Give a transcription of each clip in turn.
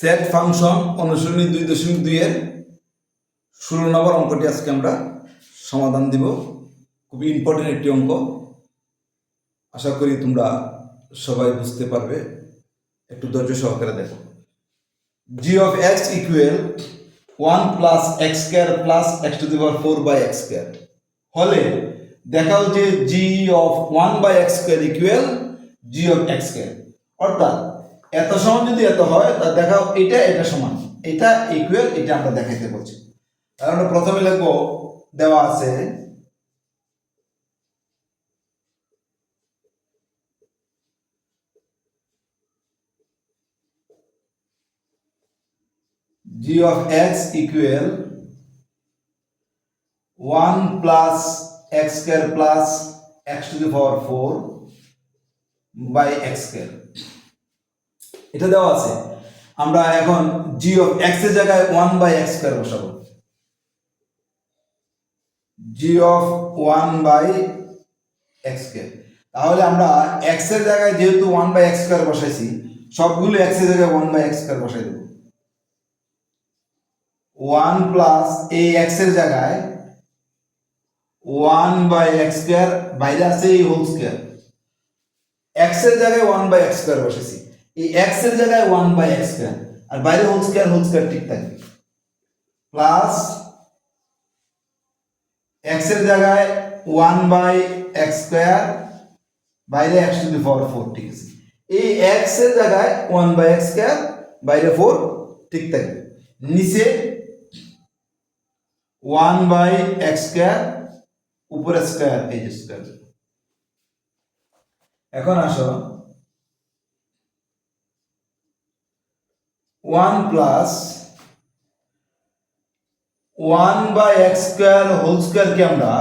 Set function অনুশীলনী 2.2 এর 16 নম্বর অঙ্কটি আজকে আমরা সমাধান দিব। খুবই ইম্পর্টেন্ট একটি অঙ্ক, আশা করি তোমরা সবাই বুঝতে পারবে। একটু ধৈর্য সহকারে দেখো। g of x equal 1 plus x square plus x to the power 4 by x square হলে দেখাও যে g of 1 by x square equal g of x square. অর্থাৎ এত সমান যদি এত হয় তা দেখাও এটা এটা সমান, এটা ইকুয়াল এটা আমরা দেখাইতে বলছি। তাহলে আমরা প্রথমে লিখব, দেওয়া আছে g of x equal 1 plus x square plus x to the power 4 by x square, এটা দেওয়া আছে। আমরা এখন g of x এর জায়গায় 1 by x square বসাবো। g of 1 by x square, তাহলে আমরা x এর জায়গায় যেহেতু 1 by x square বসাইছি, সবগুলো x এর জায়গায় 1 by x square বসাই দেব। 1 প্লাস এই x এর জায়গায় 1 by x স্কয়ার, বাইরে আছে এই হোল স্কয়ার, x এর জায়গায় 1 by x স্কয়ার বসাইছি, এই x এর জায়গায় 1 by x স্কয়ার আর বাইরে হোল স্কয়ার ঠিক থাকবে, প্লাস x এর জায়গায় 1 by x স্কয়ার, বাইরে x টু দি পাওয়ার 4 ঠিক আছে। এই x এর জায়গায় 1 by x স্কয়ার, বাইরে 4 ঠিক থাকবে। নিচে 1 by x স্কয়ার, উপরে স্কয়ার, এই যে স্কয়ার। এখন আসো 1 plus 1 by x square whole square কে আমরা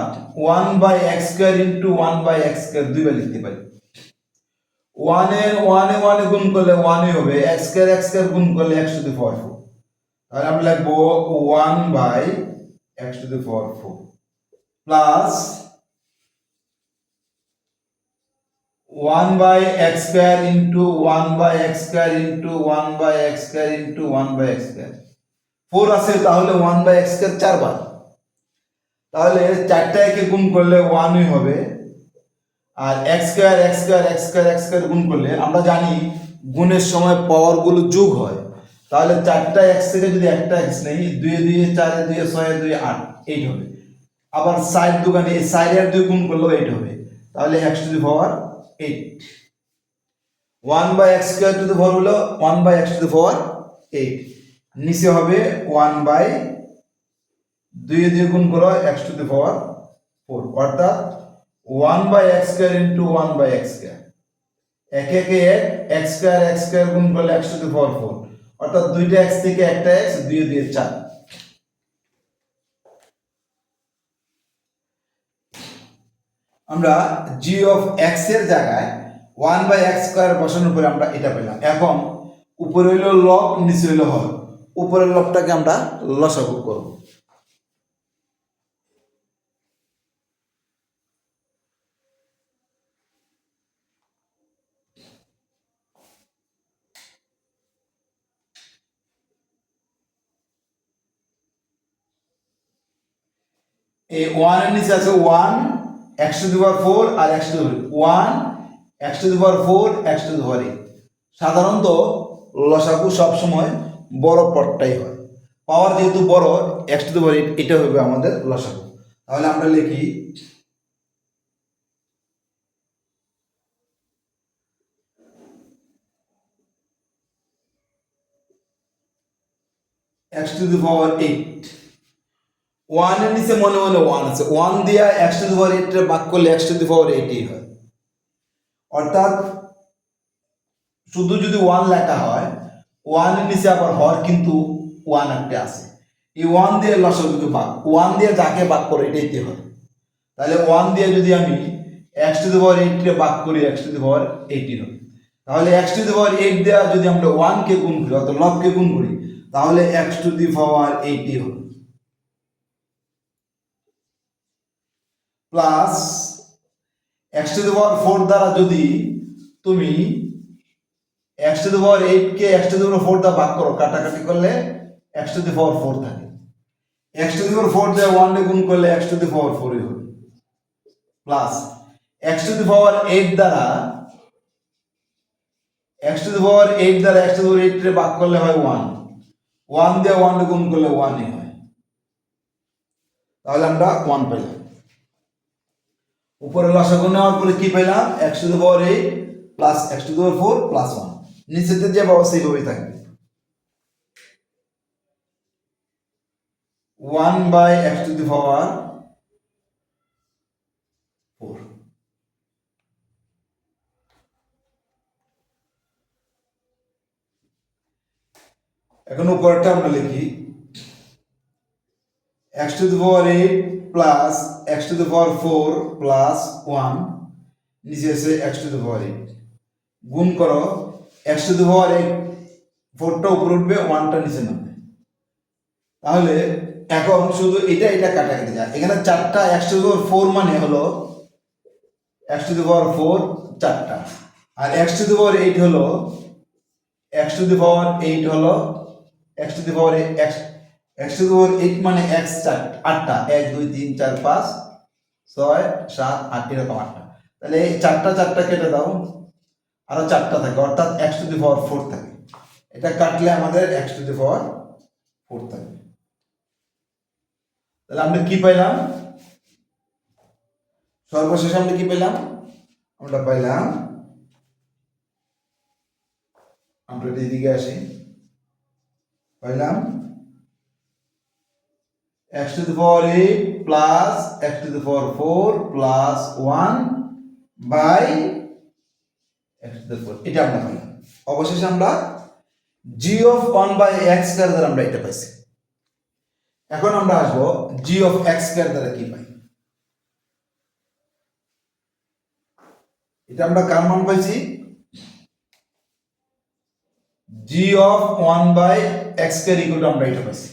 1 by x স্কয়ার ইনটু 1 by x স্কয়ার দুইবার লিখতে পারি। 1 এ 1 এ গুণ করলে 1 ই হবে, x স্কয়ার গুণ করলে x টু দি পাওয়ার 4, তাহলে আমরা লিখব 1 by x to the power 4 plus 1 by x স্কয়ার ইনটু 1 by x স্কয়ার ইনটু 1 by x স্কয়ার ইনটু 1 by x স্কয়ার। 4 আছে, তাহলে 1 by x স্কয়ার 4 বার, তাহলে চারটা একে গুণ করলে 1 ই হবে, আর x square x square x square x square গুণ করলে আমরা জানি গুণের সময় পাওয়ার গুলো যোগ হয়, তাহলে চারটা x থেকে যদি একটা x নেই, 2 2 4 2 6 2 8 8 হবে। আবার সাইড দোকানে এই সাইড আর 2 গুণ করলেও 8 হবে, তাহলে x to the power 8। 1 by x স্কয়ার টু দি পাওয়ার হলো 1 by x to the power 8, নিচে হবে 1 by 2 দিয়ে গুণ করো x টু দি পাওয়ার 4, অর্থাৎ 1 by x স্কয়ার ইনটু 1 by x স্কয়ার, একে একে এক x স্কয়ার গুণ করলে x টু দি পাওয়ার 4, অর্থাৎ দুইটা x থেকে একটা x, 2 দিয়ে 4। আমরা g of x এর জায়গায় 1 by x স্কয়ার বসানোর পরে আমরা এটা পেলাম। এখন উপরে হইলো লব, নিচে হইলো হর, উপরের লবটাকে আমরা লসাগু করব। এই 1 এর নিচে আছে 1 x টু দি পাওয়ার 4 আর x to the power 1 x to the power 4 x to the power 8। সাধারণত লসাগু সব সময় বড় পদটাই হয়, পাওয়ার যেহেতু বড় x টু দি পাওয়ার 8, এটা হবে আমাদের লসাগু। তাহলে আমরা লিখি x টু দি পাওয়ার 8, 1 এর নিচে মনে মনে 1 আছে, 1 দিয়ে x টু দি পাওয়ার 8 এর ভাগ করলে x টু দি পাওয়ার 8 ই হয়। অর্থাৎ শুধু যদি 1 লেখা হয়, 1 এর নিচে আবার হর কিন্তু 1 একটা আছে, এই 1 দিয়ে লসাগুকে ভাগ, 1 দিয়ে যাকে ভাগ করে এটাইতে হয়। তাহলে 1 দিয়ে যদি আমি x টু দি পাওয়ার 8 কে ভাগ করি, x টু দি পাওয়ার 8 হবে। তাহলে x টু দি পাওয়ার 8 দেওয়া যদি আমরা 1 কে গুণ করি অর্থাৎ লবকে গুণ করি, তাহলে x টু দি পাওয়ার 8 হবে, plus x to the power 4 দ্বারা যদি তুমি x টু দি পাওয়ার 8 কে x টু দি পাওয়ার 4 দ্বারা ভাগ করো, কাটাকাটি করলে x টু দি পাওয়ার 4 থাকে। x টু দি পাওয়ার 4 দিয়ে 1 দিয়ে গুণ করলে x টু দি পাওয়ার 4 ই হবে, plus x to the power 8 দ্বারা x টু দি পাওয়ার 8 দ্বারা x টু দি পাওয়ার 8 রে ভাগ করলে হয় 1, 1 দিয়ে 1 দিয়ে গুণ করলে 1 ই হয়। তাহলে আমরা 1 পেলাম। উপরে লসাগু নেওয়ার পরে কি পেলাম? x to the power 8 plus x to the power 4 plus 1, নিচেতে যে পাবো সেইভাবেই থাকবে। 1 by x to the power 4। এখন উপরেরটা আমরা লিখি x to the power 8 plus x to the power 4 plus 1, নিচে আছে x টু দি পাওয়ার 8, গুণ করো x টু দি পাওয়ার 8, 4টা উপরে উঠবে, 1টা নিচে নামবে। তাহলে এখন শুধু এটা এটা কাটাকাটি যায়। এখানে 4টা x টু দি পাওয়ার 4 মানে হলো x টু দি পাওয়ার 4 4টা, আর x টু দি পাওয়ার 8 হলো x টু দি পাওয়ার 8 হলো x to the power x to the power 8 মানে x 8টা, 1 2 3 4 5 6 7 8 এরকম 8টা। তাহলে এই 4টা কেটে দাও, আরো 4টা থাকে, অর্থাৎ x টু দি পাওয়ার 4 থাকে। এটা কাটলে আমাদের x টু দি পাওয়ার 4 থাকে। তাহলে আমরা কি পাইলাম? সর্বশেষ আমরা কি পেলাম? আমরা পাইলাম, আমরা এদিকে আসি, পাইলাম x to the power 8 plus x to the power 4 plus 1 by x to the power, এটা আমরা পাইলাম। অবশেষে আমরা g of 1 by x square দ্বারা আমরা এটা পাইছি। এখন আমরা আসবো g অফ x স্কয়ার দ্বারা কি পাই। এটা আমরা কার মান পাইছি? g of 1 by x square equal to আমরা এটা পাইছি।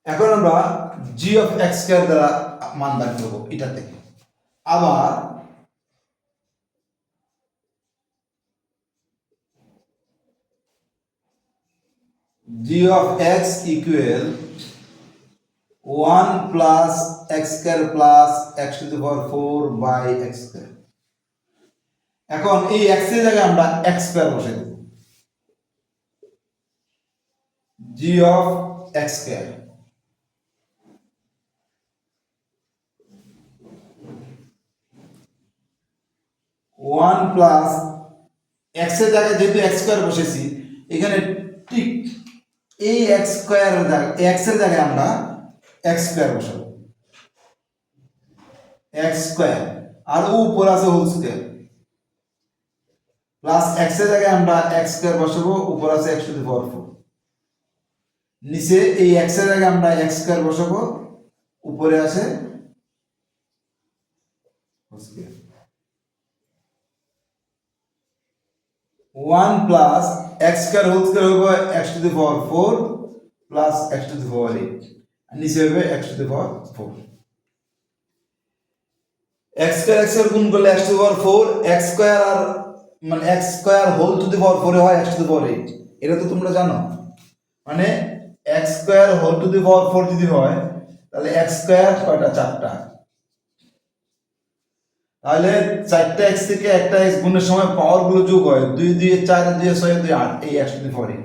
এখন আমরা g অফ x স্কয়ার দ্বারা মান বের করব এটা থেকে। আবার g of x equal 1 plus x square plus x to the power 4 by x square। এখন এই x এর জায়গায় আমরা x square বসাই দেব। g of x square 1 plus x এর জায়গায় যেহেতু x স্কয়ার বসেছি, এখানে ঠিক এই x স্কয়ার এর জায়গায় x এর জায়গায় আমরা x স্কয়ার বসাবো, x স্কয়ার, আর উপর আছে হোল স্কয়ার, প্লাস x এর জায়গায় আমরা x স্কয়ার বসাবো, উপর আছে x টু দি পাওয়ার 4, নিচে এই x এর জায়গায় আমরা x স্কয়ার বসাবো, উপরে আছে whole square. 1 plus x square whole square হবে x to the power 4 plus x to the power 8, আর নিচে হবে x to the power 4। x square গুণ করলে x to the power 4, x square আর মানে x square whole to the power 4 এ হয় x টু দি পাওয়ার 8, এটা তো তোমরা জানো। মানে x square whole to the power 4 যদি হয় তাহলে x স্কয়ার কয়টা? 4টা। তাহলে 4টা x থেকে একটা x গুণের সময় পাওয়ার গুলো যোগ হয়, 2 2 4 2 6 2 8, এই x টু দি পাওয়ার 8।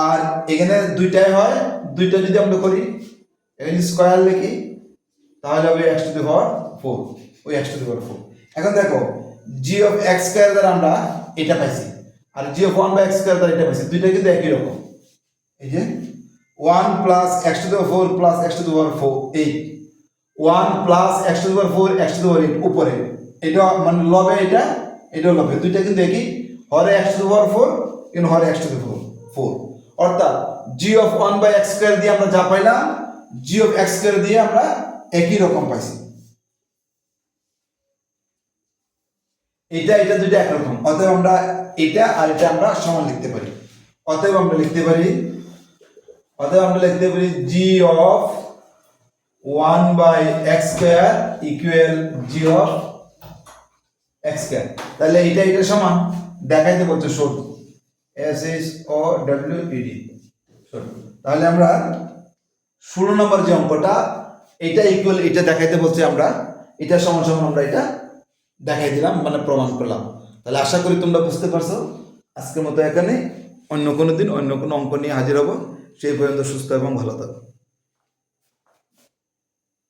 আর এখানে দুইটাই হয়, দুইটা যদি আমরা করি এখানে স্কয়ার লিখি তাহলে হবে x টু দি পাওয়ার 4, ওই x টু দি পাওয়ার 4। এখন দেখো g অফ x স্কয়ার দ্বারা আমরা এটা পাইছি, আর g of 1 by x square দ্বারা এটা পাইছি, দুইটা কিন্তু একই রকম। এই যে 1 plus x to the power 4 plus x to the power 4 8, 1 plus x to the power 4 x to the power 8 উপরে, এটা মানে লবে, এটা লবে, দুইটা কিন্তু একই, হরে x টু দি পাওয়ার 4 কিন্তু হরে x টু দি পাওয়ার 4। অর্থাৎ g of 1 by x square দিয়ে আমরা যা পাইলাম g অফ x স্কয়ার দিয়ে আমরা একই রকম পাইছি। এটা দুইটা একরকম, অতএব আমরা এটা আর এটা আমরা সমান লিখতে পারি। অতএব আমরা লিখতে পারি g of 1/x square equal G of x square. তাহলে এটা সমান দেখাইতে বলছে শোধ, S S O W E D শোধ। তাহলে আমরা 16 নম্বর যে অঙ্কটা এটা ইকুয়াল এটা দেখাইতে বলছে, আমরা এটা সমান সমান আমরা এটা দেখাই দিলাম, মানে প্রমাণ করলাম। তাহলে আশা করি তোমরা বুঝতে পারছো। আজকের মতো এখানে, অন্য কোনো দিন অন্য কোনো অঙ্ক নিয়ে হাজির হব। সেই পর্যন্ত সুস্থ এবং ভালো থাকো।